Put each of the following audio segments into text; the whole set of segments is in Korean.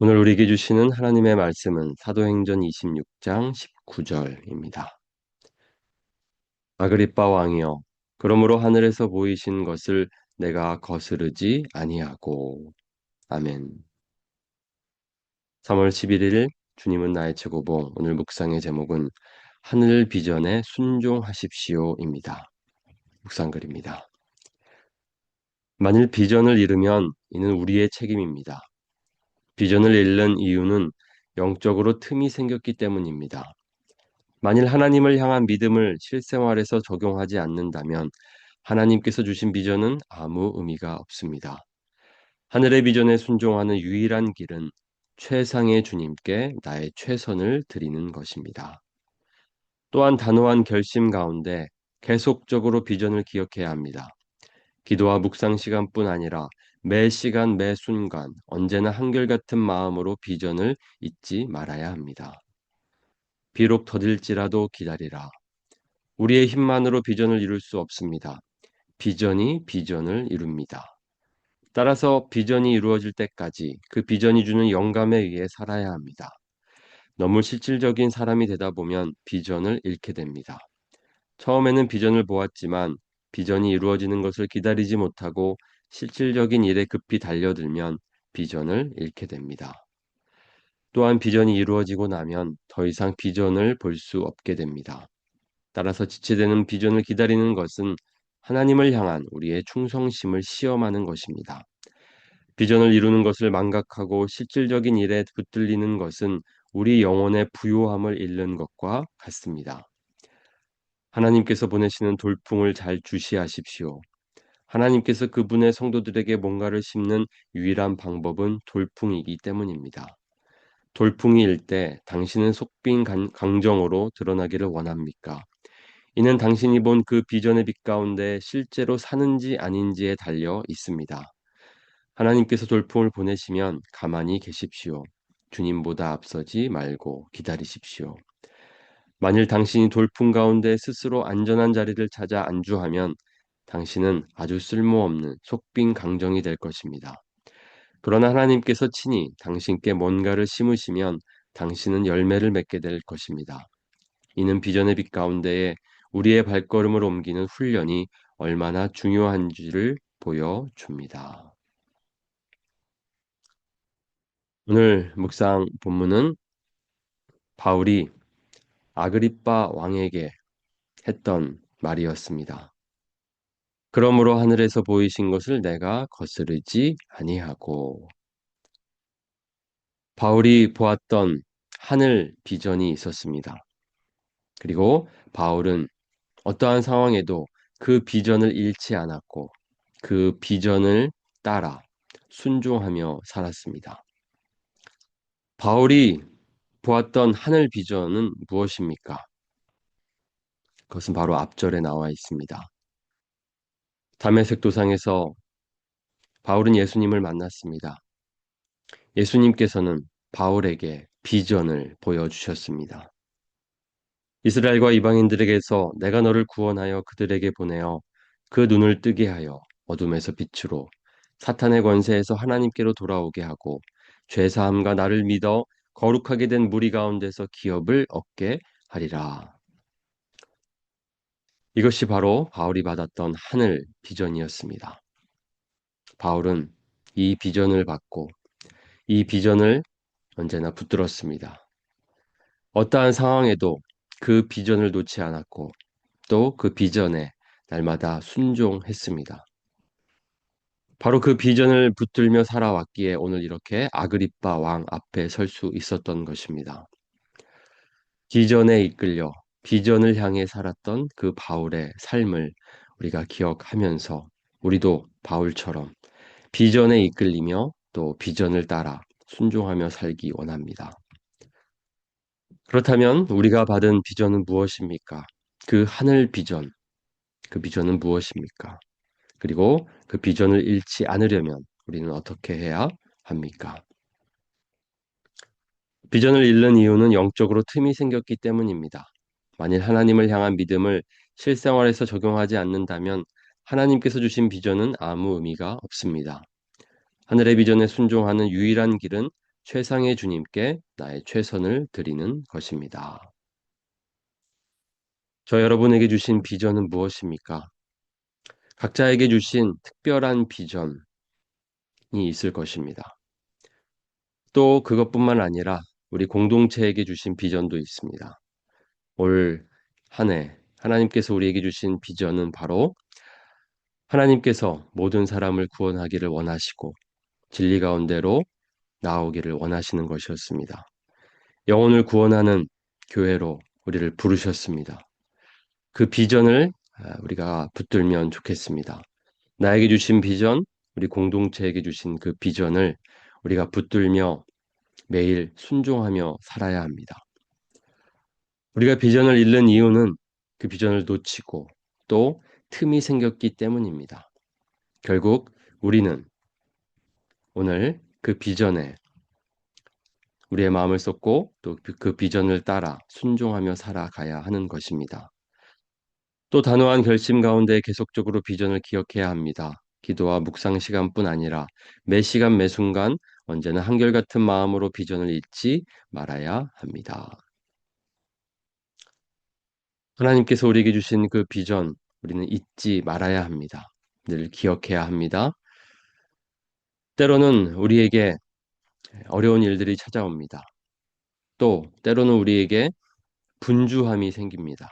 오늘 우리에게 주시는 하나님의 말씀은 사도행전 26장 19절입니다. 아그리빠 왕이여, 그러므로 하늘에서 보이신 것을 내가 거스르지 아니하고. 아멘. 3월 11일 주님은 나의 최고봉. 오늘 묵상의 제목은 하늘 비전에 순종하십시오입니다. 묵상글입니다. 만일 비전을 잃으면 이는 우리의 책임입니다. 비전을 잃는 이유는 영적으로 틈이 생겼기 때문입니다. 만일 하나님을 향한 믿음을 실생활에서 적용하지 않는다면 하나님께서 주신 비전은 아무 의미가 없습니다. 하늘의 비전에 순종하는 유일한 길은 최상의 주님께 나의 최선을 드리는 것입니다. 또한 단호한 결심 가운데 계속적으로 비전을 기억해야 합니다. 기도와 묵상 시간뿐 아니라 매 시간 매 순간 언제나 한결같은 마음으로 비전을 잊지 말아야 합니다. 비록 더딜지라도 기다리라. 우리의 힘만으로 비전을 이룰 수 없습니다. 비전이 비전을 이룹니다. 따라서 비전이 이루어질 때까지 그 비전이 주는 영감에 의해 살아야 합니다. 너무 실질적인 사람이 되다 보면 비전을 잃게 됩니다. 처음에는 비전을 보았지만 비전이 이루어지는 것을 기다리지 못하고 실질적인 일에 급히 달려들면 비전을 잃게 됩니다. 또한 비전이 이루어지고 나면 더 이상 비전을 볼 수 없게 됩니다. 따라서 지체되는 비전을 기다리는 것은 하나님을 향한 우리의 충성심을 시험하는 것입니다. 비전을 이루는 것을 망각하고 실질적인 일에 붙들리는 것은 우리 영혼의 부요함을 잃는 것과 같습니다. 하나님께서 보내시는 돌풍을 잘 주시하십시오. 하나님께서 그분의 성도들에게 뭔가를 심는 유일한 방법은 돌풍이기 때문입니다. 돌풍이 일 때 당신은 속빈 강정으로 드러나기를 원합니까? 이는 당신이 본 그 비전의 빛 가운데 실제로 사는지 아닌지에 달려 있습니다. 하나님께서 돌풍을 보내시면 가만히 계십시오. 주님보다 앞서지 말고 기다리십시오. 만일 당신이 돌풍 가운데 스스로 안전한 자리를 찾아 안주하면 당신은 아주 쓸모없는 속빈 강정이 될 것입니다. 그러나 하나님께서 친히 당신께 뭔가를 심으시면 당신은 열매를 맺게 될 것입니다. 이는 비전의 빛 가운데에 우리의 발걸음을 옮기는 훈련이 얼마나 중요한지를 보여줍니다. 오늘 묵상 본문은 바울이 아그리빠 왕에게 했던 말이었습니다. 그러므로 하늘에서 보이신 것을 내가 거스르지 아니하고. 바울이 보았던 하늘 비전이 있었습니다. 그리고 바울은 어떠한 상황에도 그 비전을 잃지 않았고 그 비전을 따라 순종하며 살았습니다. 바울이 보았던 하늘 비전은 무엇입니까? 그것은 바로 앞절에 나와 있습니다. 다메섹 도상에서 바울은 예수님을 만났습니다. 예수님께서는 바울에게 비전을 보여주셨습니다. 이스라엘과 이방인들에게서 내가 너를 구원하여 그들에게 보내어 그 눈을 뜨게 하여 어둠에서 빛으로 사탄의 권세에서 하나님께로 돌아오게 하고 죄사함과 나를 믿어 거룩하게 된 무리 가운데서 기업을 얻게 하리라. 이것이 바로 바울이 받았던 하늘 비전이었습니다. 바울은 이 비전을 받고 이 비전을 언제나 붙들었습니다. 어떠한 상황에도 그 비전을 놓지 않았고 또 그 비전에 날마다 순종했습니다. 바로 그 비전을 붙들며 살아왔기에 오늘 이렇게 아그리빠 왕 앞에 설 수 있었던 것입니다. 비전에 이끌려 비전을 향해 살았던 그 바울의 삶을 우리가 기억하면서 우리도 바울처럼 비전에 이끌리며 또 비전을 따라 순종하며 살기 원합니다. 그렇다면 우리가 받은 비전은 무엇입니까? 그 하늘 비전, 그 비전은 무엇입니까? 그리고 그 비전을 잃지 않으려면 우리는 어떻게 해야 합니까? 비전을 잃는 이유는 영적으로 틈이 생겼기 때문입니다. 만일 하나님을 향한 믿음을 실생활에서 적용하지 않는다면 하나님께서 주신 비전은 아무 의미가 없습니다. 하늘의 비전에 순종하는 유일한 길은 최상의 주님께 나의 최선을 드리는 것입니다. 저 여러분에게 주신 비전은 무엇입니까? 각자에게 주신 특별한 비전이 있을 것입니다. 또 그것뿐만 아니라 우리 공동체에게 주신 비전도 있습니다. 올 한 해 하나님께서 우리에게 주신 비전은 바로 하나님께서 모든 사람을 구원하기를 원하시고 진리 가운데로 나오기를 원하시는 것이었습니다. 영혼을 구원하는 교회로 우리를 부르셨습니다. 그 비전을 우리가 붙들면 좋겠습니다. 나에게 주신 비전, 우리 공동체에게 주신 그 비전을 우리가 붙들며 매일 순종하며 살아야 합니다. 우리가 비전을 잃는 이유는 그 비전을 놓치고 또 틈이 생겼기 때문입니다. 결국 우리는 오늘 그 비전에 우리의 마음을 쏟고 또 그 비전을 따라 순종하며 살아가야 하는 것입니다. 또 단호한 결심 가운데 계속적으로 비전을 기억해야 합니다. 기도와 묵상 시간뿐 아니라 매 시간 매 순간 언제나 한결같은 마음으로 비전을 잊지 말아야 합니다. 하나님께서 우리에게 주신 그 비전 우리는 잊지 말아야 합니다. 늘 기억해야 합니다. 때로는 우리에게 어려운 일들이 찾아옵니다. 또 때로는 우리에게 분주함이 생깁니다.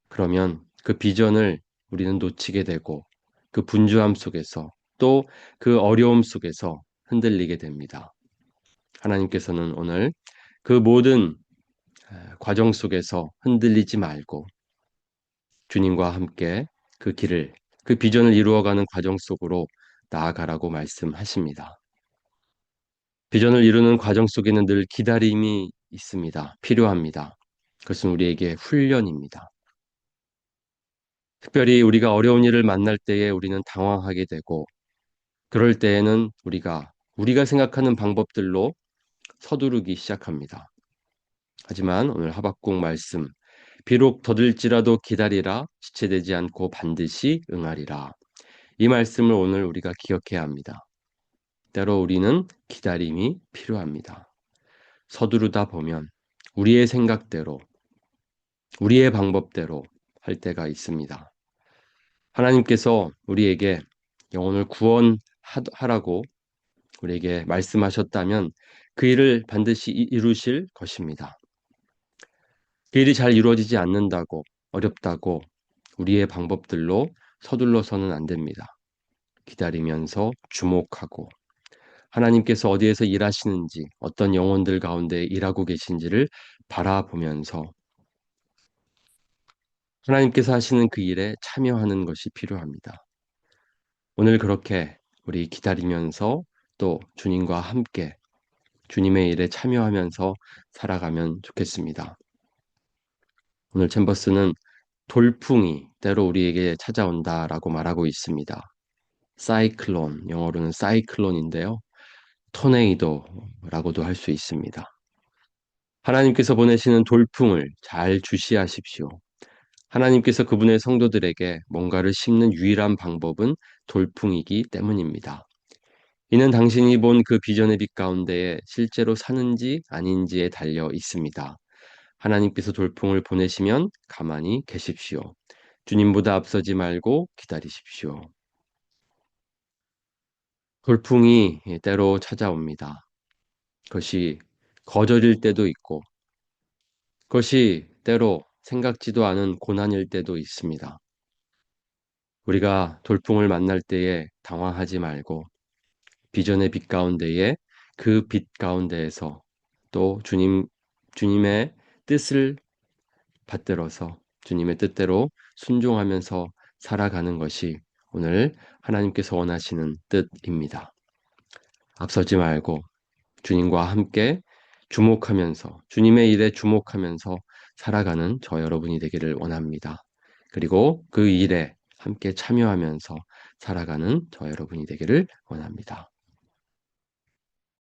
그러면 그 비전을 우리는 놓치게 되고 그 분주함 속에서 또 그 어려움 속에서 흔들리게 됩니다. 하나님께서는 오늘 그 모든 과정 속에서 흔들리지 말고 주님과 함께 그 길을, 그 비전을 이루어가는 과정 속으로 나아가라고 말씀하십니다. 비전을 이루는 과정 속에는 늘 기다림이 있습니다. 필요합니다. 그것은 우리에게 훈련입니다. 특별히 우리가 어려운 일을 만날 때에 우리는 당황하게 되고 그럴 때에는 우리가 생각하는 방법들로 서두르기 시작합니다. 하지만 오늘 하박국 말씀 비록 더딜지라도 기다리라 지체되지 않고 반드시 응하리라. 이 말씀을 오늘 우리가 기억해야 합니다. 때로 우리는 기다림이 필요합니다. 서두르다 보면 우리의 생각대로, 우리의 방법대로 할 때가 있습니다. 하나님께서 우리에게 영혼을 구원하라고 우리에게 말씀하셨다면 그 일을 반드시 이루실 것입니다. 그 일이 잘 이루어지지 않는다고, 어렵다고 우리의 방법들로 서둘러서는 안 됩니다. 기다리면서 주목하고 하나님께서 어디에서 일하시는지, 어떤 영혼들 가운데 일하고 계신지를 바라보면서 하나님께서 하시는 그 일에 참여하는 것이 필요합니다. 오늘 그렇게 우리 기다리면서 또 주님과 함께 주님의 일에 참여하면서 살아가면 좋겠습니다. 오늘 챔버스는 돌풍이 때로 우리에게 찾아온다라고 말하고 있습니다. 사이클론, 영어로는 사이클론인데요. 토네이도라고도 할 수 있습니다. 하나님께서 보내시는 돌풍을 잘 주시하십시오. 하나님께서 그분의 성도들에게 뭔가를 심는 유일한 방법은 돌풍이기 때문입니다. 이는 당신이 본 그 비전의 빛 가운데에 실제로 사는지 아닌지에 달려 있습니다. 하나님께서 돌풍을 보내시면 가만히 계십시오. 주님보다 앞서지 말고 기다리십시오. 돌풍이 때로 찾아옵니다. 그것이 거절일 때도 있고, 그것이 때로 생각지도 않은 고난일 때도 있습니다. 우리가 돌풍을 만날 때에 당황하지 말고 비전의 빛 가운데에 그 빛 가운데에서 또 주님의 뜻을 받들어서 주님의 뜻대로 순종하면서 살아가는 것이 오늘 하나님께서 원하시는 뜻입니다. 앞서지 말고 주님과 함께 주목하면서 주님의 일에 주목하면서 살아가는 저 여러분이 되기를 원합니다. 그리고 그 일에 함께 참여하면서 살아가는 저 여러분이 되기를 원합니다.